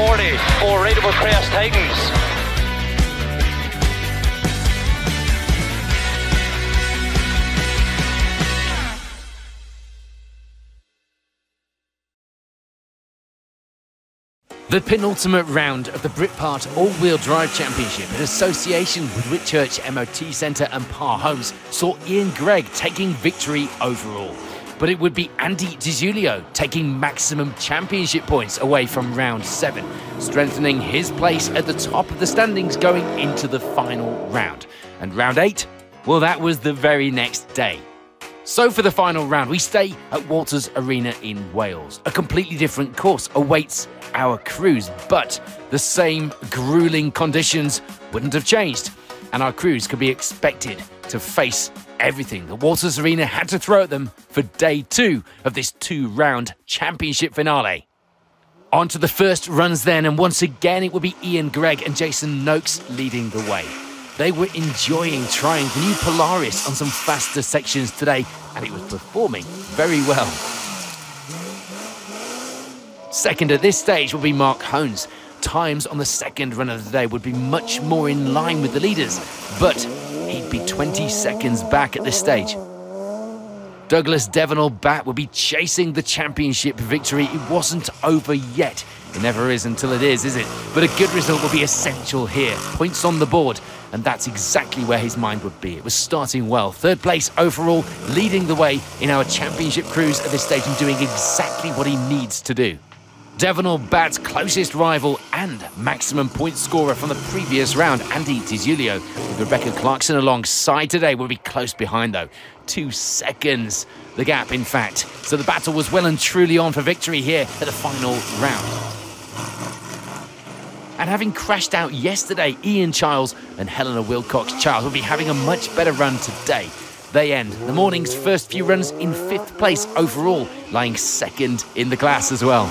40 for Raidable Crest Titans. The penultimate round of the Britpart All-Wheel Drive Championship in association with Whitchurch MOT Centre and Parr Homes saw Ian Gregg taking victory overall. But it would be Andy DiGiulio taking maximum championship points away from round 7, strengthening his place at the top of the standings going into the final round. And round 8? Well, that was the very next day. So for the final round, we stay at Walters Arena in Wales. A completely different course awaits our crews, but the same grueling conditions wouldn't have changed, and our crews could be expected to face everything the Walters Arena had to throw at them for day 2 of this 2-round championship finale. On to the first runs then, and once again it would be Ian Gregg and Jason Noakes leading the way. They were enjoying trying the new Polaris on some faster sections today, and it was performing very well. Second at this stage will be Mark Hones. Times on the second run of the day would be much more in line with the leaders, but he'd be 20 seconds back at this stage. Douglas Devonall-Batt would be chasing the championship victory. It wasn't over yet. It never is until it is it? But a good result will be essential here. Points on the board, and that's exactly where his mind would be. It was starting well. Third place overall, leading the way in our championship cruise at this stage and doing exactly what he needs to do. Devonall-Batt's closest rival and maximum point scorer from the previous round, Andy DiGiulio, with Rebecca Clarkson alongside today, will be close behind though. 2 seconds, the gap in fact. So the battle was well and truly on for victory here at the final round. And having crashed out yesterday, Ian Childs and Helena Wilcox-Charles will be having a much better run today. They end the morning's first few runs in 5th place overall, lying 2nd in the class as well.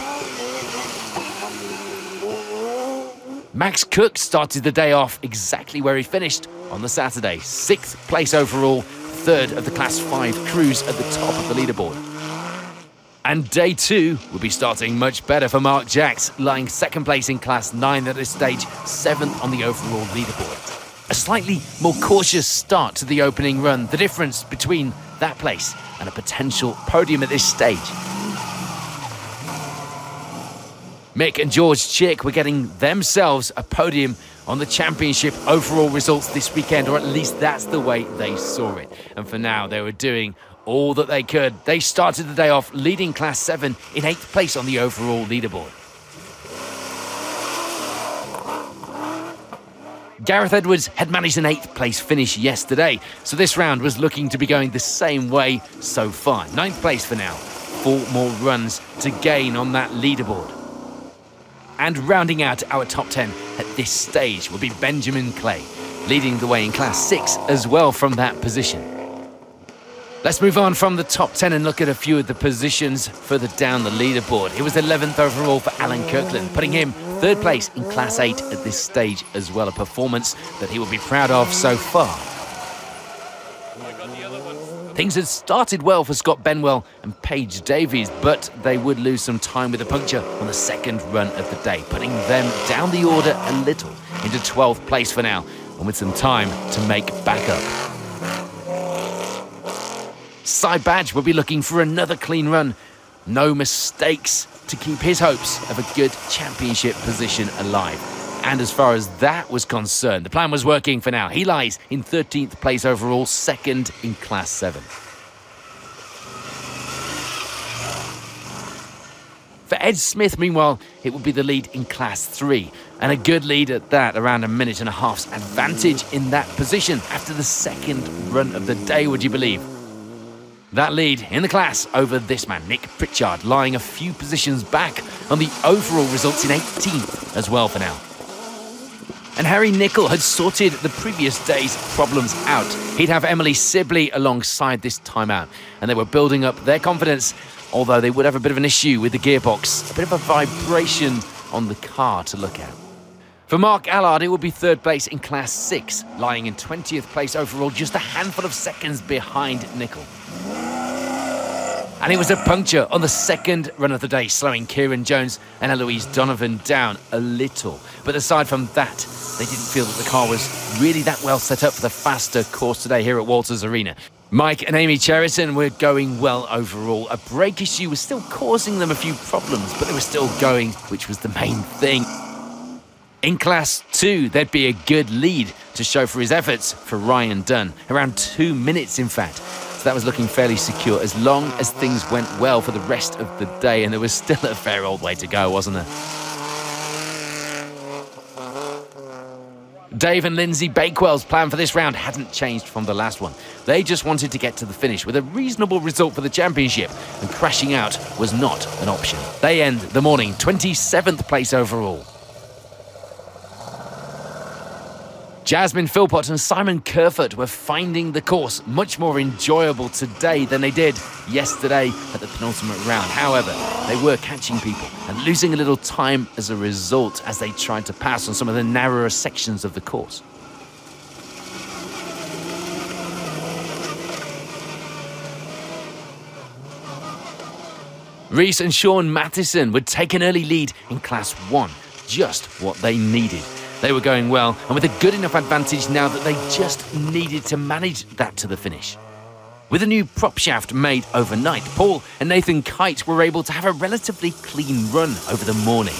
Max Cook started the day off exactly where he finished on the Saturday. 6th place overall, 3rd of the Class 5 crews at the top of the leaderboard. And day 2 will be starting much better for Mark Jacks, lying 2nd place in Class 9 at this stage, 7th on the overall leaderboard. A slightly more cautious start to the opening run, the difference between that place and a potential podium at this stage. Mick and George Chick were getting themselves a podium on the championship overall results this weekend, or at least that's the way they saw it. And for now, they were doing all that they could. They started the day off leading Class 7 in 8th place on the overall leaderboard. Gareth Edwards had managed an 8th place finish yesterday, so this round was looking to be going the same way so far. 9th place for now. 4 more runs to gain on that leaderboard. And rounding out our top 10 at this stage will be Benjamin Clay, leading the way in Class 6 as well from that position. Let's move on from the top 10 and look at a few of the positions further down the leaderboard. It was 11th overall for Alan Kirkland, putting him 3rd place in Class 8 at this stage as well, a performance that he will be proud of so far. Things had started well for Scott Benwell and Paige Davies, but they would lose some time with a puncture on the 2nd run of the day, putting them down the order a little into 12th place for now, and with some time to make back up. Cy Badge will be looking for another clean run. No mistakes to keep his hopes of a good championship position alive. And as far as that was concerned, the plan was working for now. He lies in 13th place overall, 2nd in Class 7. For Ed Smith, meanwhile, it will be the lead in Class 3. And a good lead at that, around 1.5 minutes advantage in that position after the 2nd run of the day, would you believe? That lead in the class over this man, Nick Pritchard, lying a few positions back on the overall results in 18th as well for now. And Harry Nicol had sorted the previous day's problems out. He'd have Emily Sibley alongside this time out, and they were building up their confidence, although they would have a bit of an issue with the gearbox, a bit of a vibration on the car to look at. For Mark Allard, it would be 3rd place in Class 6, lying in 20th place overall, just a handful of seconds behind Nicol. And it was a puncture on the second run of the day, slowing Kieran Jones and Eloise Donovan down a little. But aside from that, they didn't feel that the car was really that well set up for the faster course today here at Walters Arena. Mike and Amy Cheriton were going well overall. A brake issue was still causing them a few problems, but they were still going, which was the main thing. In Class 2, there'd be a good lead to show for his efforts for Ryan Dunn. Around 2 minutes, in fact. So that was looking fairly secure as long as things went well for the rest of the day, and there was still a fair old way to go, wasn't there? Dave and Lindsay Bakewell's plan for this round hadn't changed from the last one. They just wanted to get to the finish with a reasonable result for the championship, and crashing out was not an option. They end the morning 27th place overall. Jasmine Philpott and Simon Kerfoot were finding the course much more enjoyable today than they did yesterday at the penultimate round. However, they were catching people and losing a little time as a result as they tried to pass on some of the narrower sections of the course. Reese and Sean Mattison would take an early lead in Class 1, just what they needed. They were going well and with a good enough advantage now that they just needed to manage that to the finish. With a new prop shaft made overnight, Paul and Nathan Kite were able to have a relatively clean run over the morning,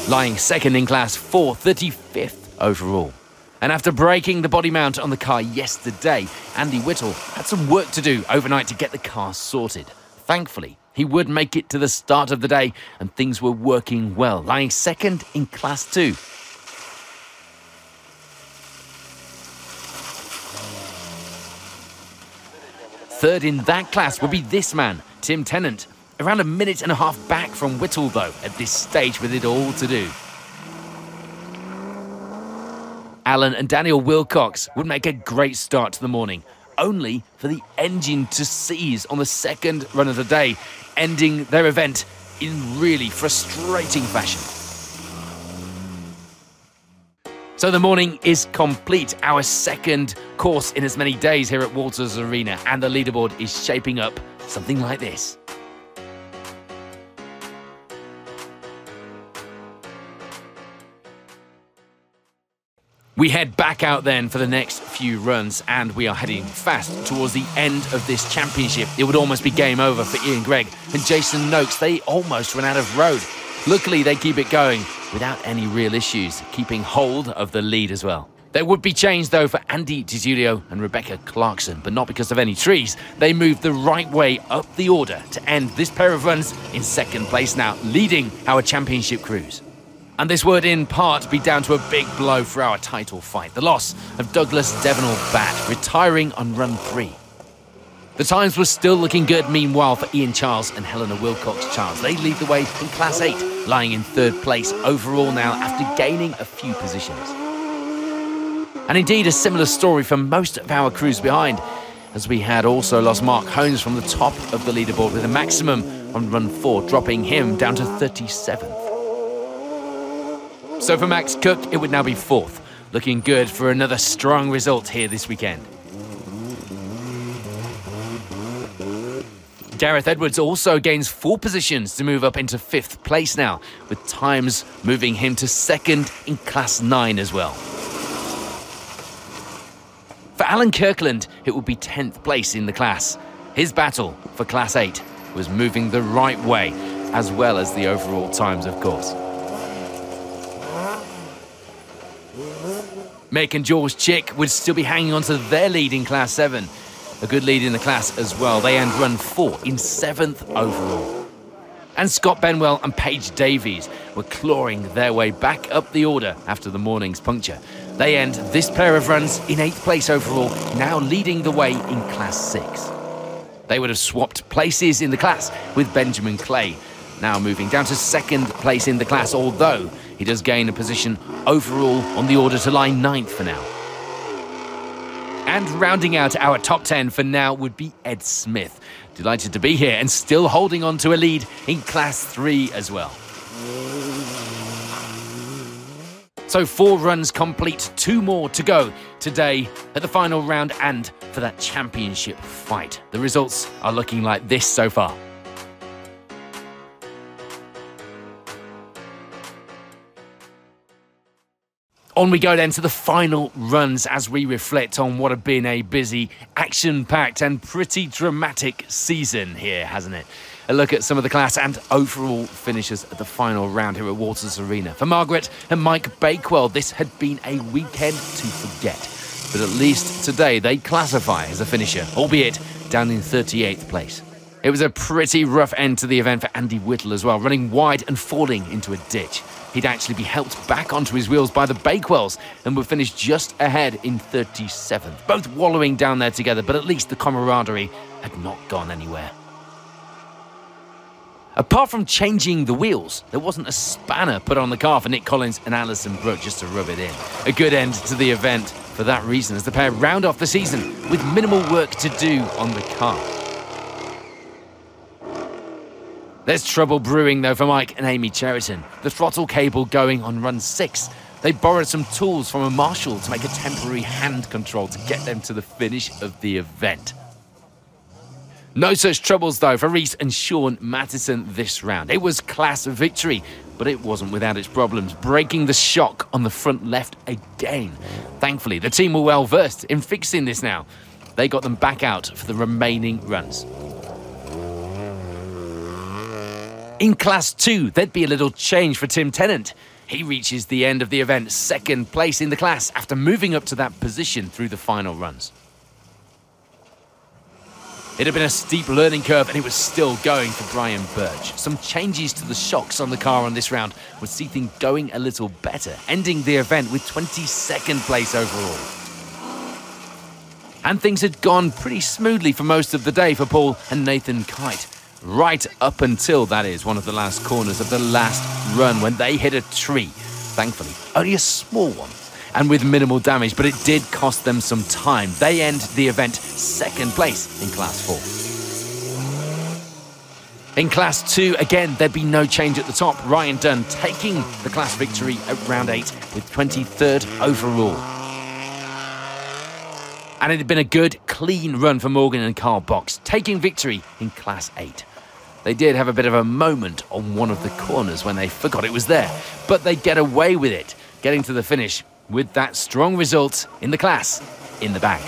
lying second in Class 4, 35th overall. And after breaking the body mount on the car yesterday, Andy Whittle had some work to do overnight to get the car sorted. Thankfully, he would make it to the start of the day and things were working well, lying second in Class 2. Third in that class would be this man, Tim Tennant. Around a minute and a half back from Whittle, though, at this stage with it all to do. Alan and Daniel Wilcox would make a great start to the morning, only for the engine to seize on the second run of the day, ending their event in really frustrating fashion. So the morning is complete, our second course in as many days here at Walters Arena, and the leaderboard is shaping up something like this. We head back out then for the next few runs, and we are heading fast towards the end of this championship. It would almost be game over for Ian Gregg and Jason Noakes. They almost ran out of road. Luckily, they keep it going without any real issues, keeping hold of the lead as well. There would be change, though, for Andy DiGiulio and Rebecca Clarkson, but not because of any trees. They moved the right way up the order to end this pair of runs in second place now, leading our championship cruise. And this would in part be down to a big blow for our title fight, the loss of Douglas Devenall Batt, retiring on run 3. The times were still looking good, meanwhile, for Ian Charles and Helena Wilcox-Charles. They lead the way in Class 8, lying in third place overall now after gaining a few positions. And indeed, a similar story for most of our crews behind, as we had also lost Mark Holmes from the top of the leaderboard with a maximum on run 4, dropping him down to 37th. So for Max Cook, it would now be 4th, looking good for another strong result here this weekend. Gareth Edwards also gains 4 positions to move up into 5th place now, with times moving him to 2nd in Class 9 as well. For Alan Kirkland, it would be 10th place in the class. His battle for Class 8 was moving the right way, as well as the overall times, of course. Mick and George Chick would still be hanging on to their lead in Class 7. A good lead in the class as well. They end run 4 in 7th overall. And Scott Benwell and Paige Davies were clawing their way back up the order after the morning's puncture. They end this pair of runs in 8th place overall, now leading the way in Class 6. They would have swapped places in the class with Benjamin Clay, now moving down to 2nd place in the class, although he does gain a position overall on the order to lie 9th for now. And rounding out our top 10 for now would be Ed Smith. Delighted to be here and still holding on to a lead in Class 3 as well. So 4 runs complete, 2 more to go today at the final round and for that championship fight. The results are looking like this so far. On we go then to the final runs as we reflect on what have been a busy, action-packed and pretty dramatic season here, hasn't it? A look at some of the class and overall finishes at the final round here at Walters Arena. For Margaret and Mike Bakewell, this had been a weekend to forget. But at least today they classify as a finisher, albeit down in 38th place. It was a pretty rough end to the event for Andy Whittle as well, running wide and falling into a ditch. He'd actually be helped back onto his wheels by the Bakewells and would finish just ahead in 37th. Both wallowing down there together, but at least the camaraderie had not gone anywhere. Apart from changing the wheels, there wasn't a spanner put on the car for Nick Collins and Alison Brooke just to rub it in. A good end to the event for that reason as the pair round off the season with minimal work to do on the car. There's trouble brewing, though, for Mike and Amy Cheriton. The throttle cable going on run 6. They borrowed some tools from a marshal to make a temporary hand control to get them to the finish of the event. No such troubles, though, for Reese and Sean Mattison this round. It was class victory, but it wasn't without its problems, breaking the shock on the front left again. Thankfully, the team were well versed in fixing this now. They got them back out for the remaining runs. In Class 2, there'd be a little change for Tim Tennant. He reaches the end of the event second place in the class after moving up to that position through the final runs. It had been a steep learning curve and it was still going for Brian Birch. Some changes to the shocks on the car on this round would see things going a little better, ending the event with 22nd place overall. And things had gone pretty smoothly for most of the day for Paul and Nathan Kite. Right up until, that is, one of the last corners of the last run when they hit a tree. Thankfully, only a small one and with minimal damage, but it did cost them some time. They end the event second place in Class 4. In Class 2, again, there'd be no change at the top. Ryan Dunn taking the class victory at round 8 with 23rd overall. And it had been a good, clean run for Morgan and Carl Box, taking victory in Class 8. They did have a bit of a moment on one of the corners when they forgot it was there, but they get away with it, getting to the finish with that strong result in the class in the bag.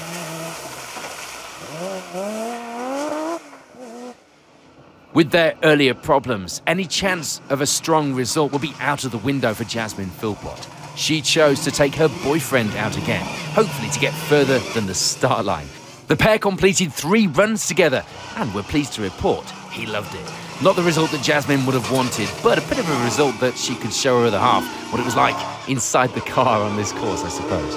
With their earlier problems, any chance of a strong result will be out of the window for Jasmine Philpott. She chose to take her boyfriend out again, hopefully to get further than the start line. The pair completed 3 runs together and were pleased to report he loved it. Not the result that Jasmine would have wanted, but a bit of a result that she could show her other half what it was like inside the car on this course, I suppose.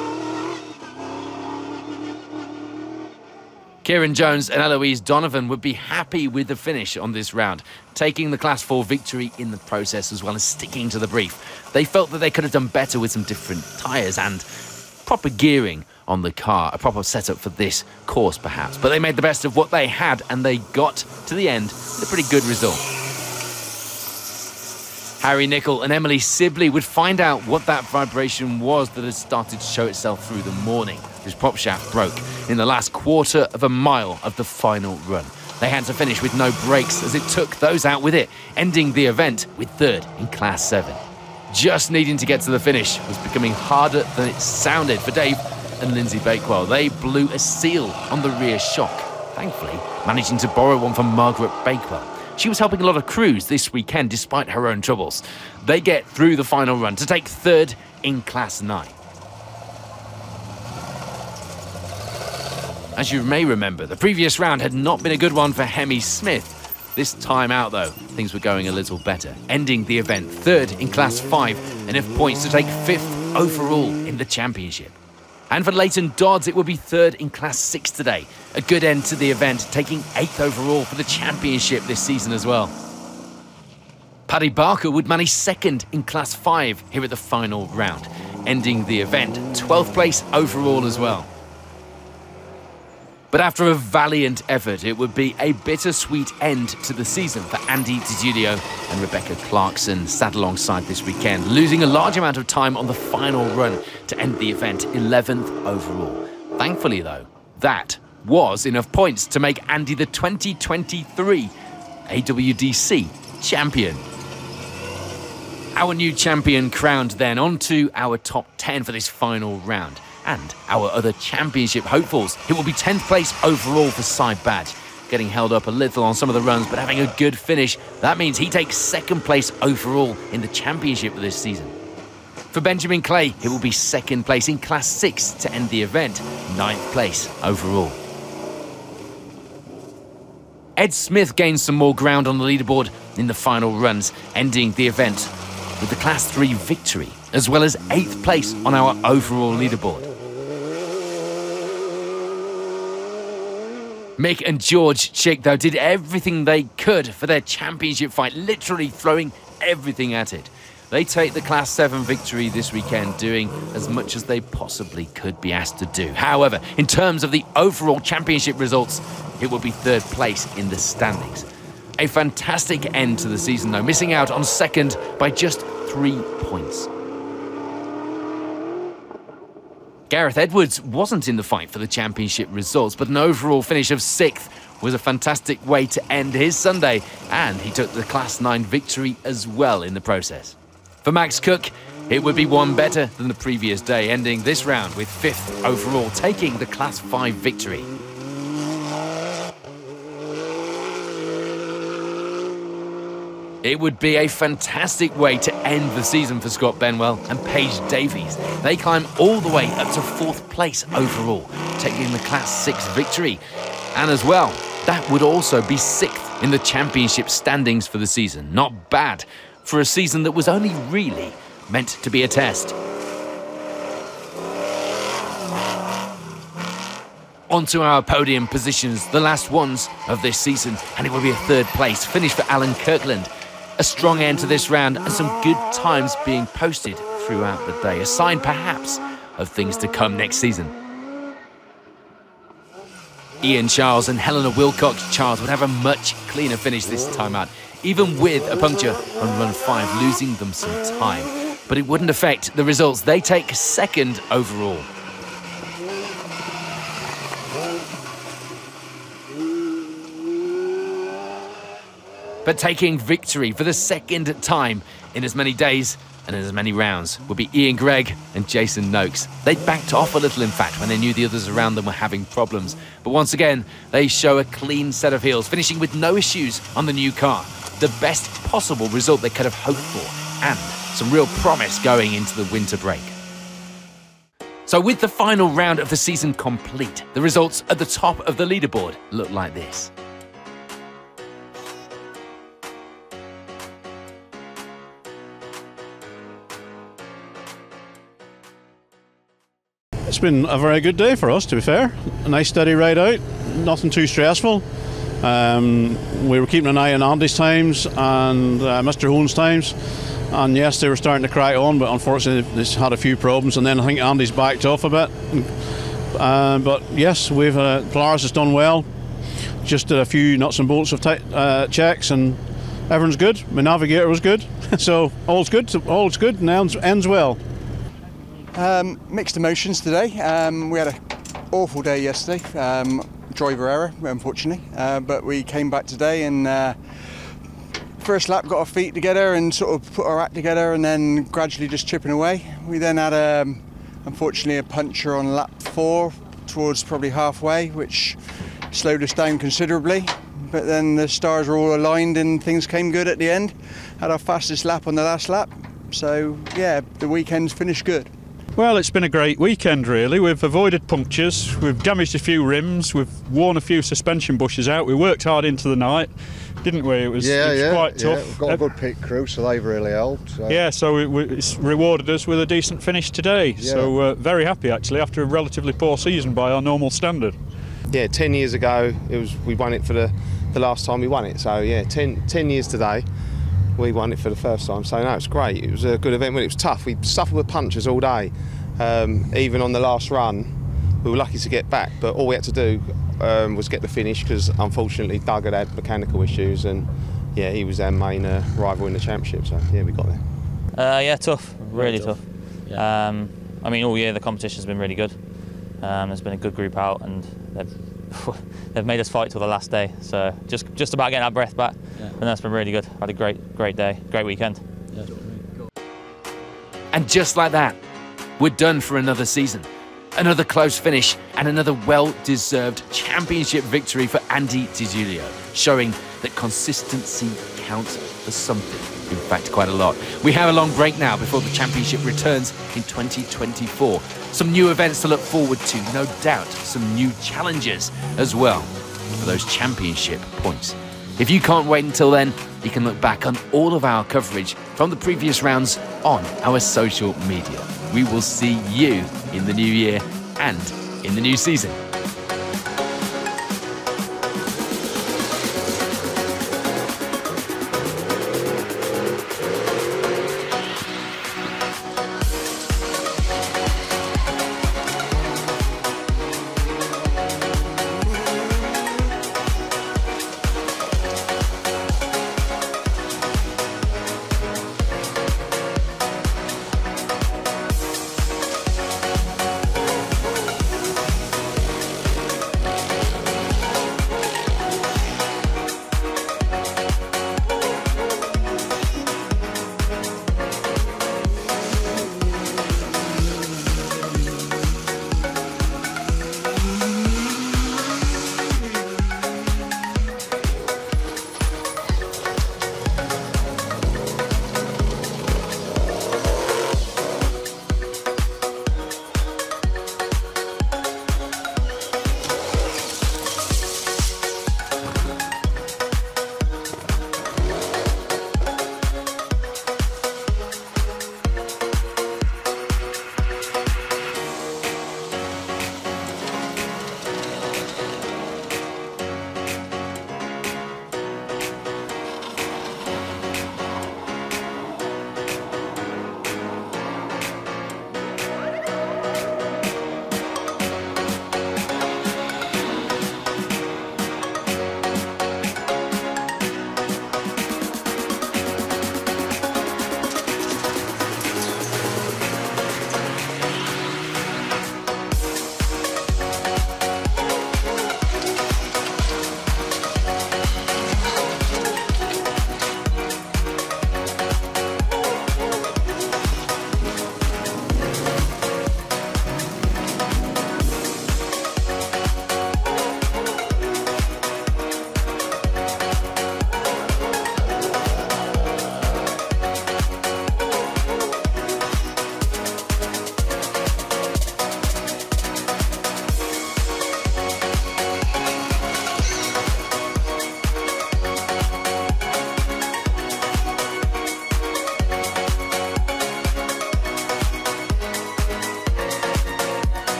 Kieran Jones and Eloise Donovan would be happy with the finish on this round, taking the Class 4 victory in the process as well as sticking to the brief. They felt that they could have done better with some different tyres and proper gearing on the car, a proper setup for this course perhaps. But they made the best of what they had and they got to the end with a pretty good result. Harry Nicol and Emily Sibley would find out what that vibration was that had started to show itself through the morning. His prop shaft broke in the last quarter of a mile of the final run. They had to finish with no brakes as it took those out with it, ending the event with 3rd in Class 7. Just needing to get to the finish was becoming harder than it sounded for Dave and Lindsay Bakewell. They blew a seal on the rear shock, thankfully managing to borrow one from Margaret Bakewell. She was helping a lot of crews this weekend despite her own troubles. They get through the final run to take 3rd in Class 9. As you may remember, the previous round had not been a good one for Hemi Smith. This time out, though, things were going a little better, ending the event 3rd in Class 5, enough points to take 5th overall in the championship. And for Leighton Dodds, it would be 3rd in Class 6 today. A good end to the event, taking 8th overall for the championship this season as well. Paddy Barker would manage 2nd in Class 5 here at the final round, ending the event 12th place overall as well. But after a valiant effort, it would be a bittersweet end to the season for Andy DiGiulio and Rebecca Clarkson sat alongside this weekend, losing a large amount of time on the final run to end the event 11th overall. Thankfully, though, that was enough points to make Andy the 2023 AWDC champion. Our new champion crowned then. On to our top 10 for this final round. And our other championship hopefuls. It will be 10th place overall for Saibad. Getting held up a little on some of the runs, but having a good finish. That means he takes 2nd place overall in the championship this season. For Benjamin Clay, it will be 2nd place in Class 6 to end the event, 9th place overall. Ed Smith gains some more ground on the leaderboard in the final runs, ending the event with the Class 3 victory, as well as 8th place on our overall leaderboard. Mick and George Chick, though, did everything they could for their championship fight, literally throwing everything at it. They take the Class 7 victory this weekend, doing as much as they possibly could be asked to do. However, in terms of the overall championship results, it will be 3rd place in the standings. A fantastic end to the season, though, missing out on 2nd by just 3 points. Gareth Edwards wasn't in the fight for the championship results, but an overall finish of 6th was a fantastic way to end his Sunday, and he took the Class 9 victory as well in the process. For Max Cook, it would be one better than the previous day, ending this round with 5th overall, taking the Class 5 victory. It would be a fantastic way to end the season for Scott Benwell and Paige Davies. They climb all the way up to 4th place overall, taking the Class 6 victory. And as well, that would also be 6th in the championship standings for the season. Not bad for a season that was only really meant to be a test. Onto our podium positions, the last ones of this season, and it will be a 3rd place finish for Alan Kirkland. A strong end to this round and some good times being posted throughout the day, a sign perhaps of things to come next season. Ian Charles and Helena Wilcox-Charles would have a much cleaner finish this time out, even with a puncture on run 5, losing them some time. But it wouldn't affect the results. They take 2nd overall. But taking victory for the 2nd time in as many days and in as many rounds would be Ian Gregg and Jason Noakes. They backed off a little, in fact, when they knew the others around them were having problems. But once again, they show a clean set of heels, finishing with no issues on the new car. The best possible result they could have hoped for, and some real promise going into the winter break. So with the final round of the season complete, the results at the top of the leaderboard look like this. It's been a very good day for us, to be fair. A nice steady ride out, nothing too stressful. We were keeping an eye on Andy's times and Mr. Hoon's times, and yes, they were starting to crack on, but unfortunately they had a few problems, and then I think Andy's backed off a bit. But yes, Polaris has done well. Just did a few nuts and bolts of checks, and everyone's good. My navigator was good, so all's good and ends well. Mixed emotions today. We had an awful day yesterday, driver error unfortunately, but we came back today and first lap got our feet together and sort of put our act together, and then gradually just chipping away. We then had unfortunately a puncture on lap 4 towards probably halfway, which slowed us down considerably, but then the stars were all aligned and things came good at the end. Had our fastest lap on the last lap, so yeah, the weekend's finished good. Well, it's been a great weekend really. We've avoided punctures, we've damaged a few rims, we've worn a few suspension bushes out. We worked hard into the night, didn't we? It was quite tough. We've got a good pit crew, so they've really helped. So. Yeah, so it's rewarded us with a decent finish today. Yeah. So very happy actually, after a relatively poor season by our normal standard. Yeah, 10 years ago we won it for the last time we won it. So yeah, 10 years today. We won it for the first time, so no, it's great. It was a good event. It was tough. We suffered with punches all day. Even on the last run, we were lucky to get back, but all we had to do was get the finish, because unfortunately Doug had mechanical issues, and yeah, he was our main rival in the championship. So yeah, we got there. Yeah, tough, really tough. Yeah. I mean, all year the competition's been really good. There's been a good group out, and they've made us fight till the last day. So just about getting our breath back, and that's been really good. Had a great day, great weekend. Yeah. And just like that, we're done for another season. Another close finish and another well-deserved championship victory for Andy Di Giulio, showing that consistency counts for something. In fact, quite a lot. We have a long break now before the championship returns in 2024. Some new events to look forward to, no doubt. Some new challenges as well for those championship points. If you can't wait until then, you can look back on all of our coverage from the previous rounds on our social media. We will see you in the new year and in the new season.